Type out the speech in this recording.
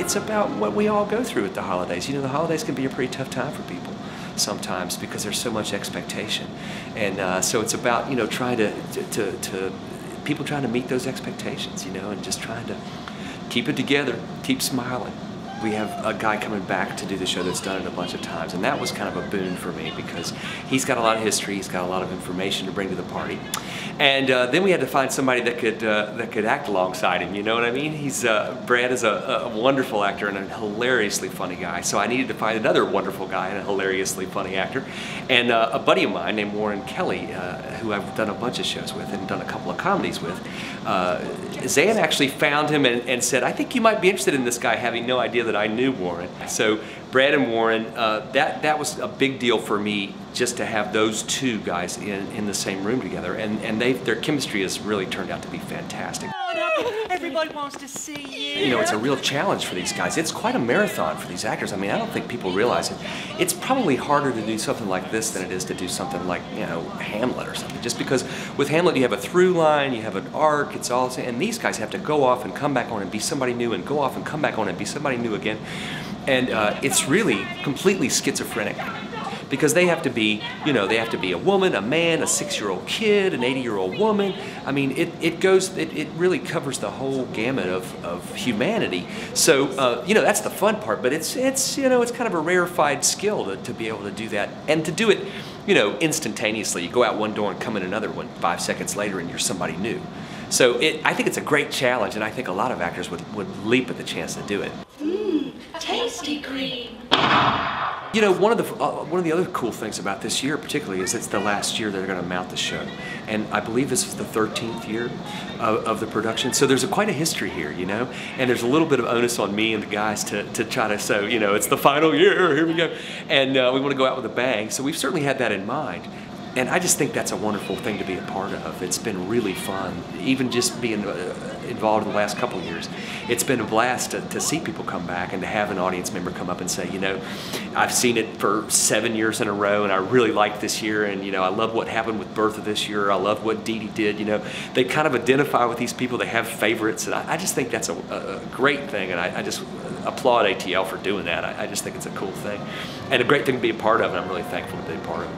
it's about what we all go through at the holidays. You know, the holidays can be a pretty tough time for people sometimes because there's so much expectation. And so it's about, you know, trying people trying to meet those expectations, you know, and just trying to keep it together, keep smiling. We have a guy coming back to do the show that's done it a bunch of times, and that was kind of a boon for me because he's got a lot of history, he's got a lot of information to bring to the party. And then we had to find somebody that could act alongside him, you know what I mean? Brad is a wonderful actor and a hilariously funny guy, so I needed to find another wonderful guy and a hilariously funny actor. And a buddy of mine named Warren Kelly, who I've done a bunch of shows with and done a couple of comedies with, Zan actually found him and said, I think you might be interested in this guy, having no idea that I knew Warren. So Brad and Warren, that was a big deal for me, just to have those two guys in the same room together, and their chemistry has really turned out to be fantastic. Everybody wants to see you. You know, it's a real challenge for these guys. It's quite a marathon for these actors. I mean, I don't think people realize it. It's probably harder to do something like this than it is to do something like, you know, Hamlet or something. Just because with Hamlet you have a through line, you have an arc, it's all, and these guys have to go off and come back on and be somebody new, and go off and come back on and be somebody new again. And it's really completely schizophrenic. Because they have to be, you know, they have to be a woman, a man, a 6-year-old kid, an 80-year-old woman. I mean, it really covers the whole gamut of humanity. So, you know, that's the fun part, but it's you know, it's kind of a rarefied skill to be able to do that. And to do it, you know, instantaneously. You go out one door and come in another one 5 seconds later and you're somebody new. So I think it's a great challenge, and I think a lot of actors would leap at the chance to do it. Tasty cream. You know, one of the other cool things about this year particularly is it's the last year they're going to mount the show. And I believe this is the 13th year of the production. So there's quite a history here, you know? And there's a little bit of onus on me and the guys to try to, so, you know, it's the final year, here we go. And we want to go out with a bang. So we've certainly had that in mind. And I just think that's a wonderful thing to be a part of. It's been really fun, even just being involved in the last couple of years. It's been a blast to see people come back and to have an audience member come up and say, you know, I've seen it for 7 years in a row and I really liked this year, and, you know, I love what happened with Bertha this year, I love what Dee Dee did, you know. They kind of identify with these people, they have favorites, and I just think that's a great thing, and I just applaud ATL for doing that. I just think it's a cool thing and a great thing to be a part of, and I'm really thankful to be a part of it.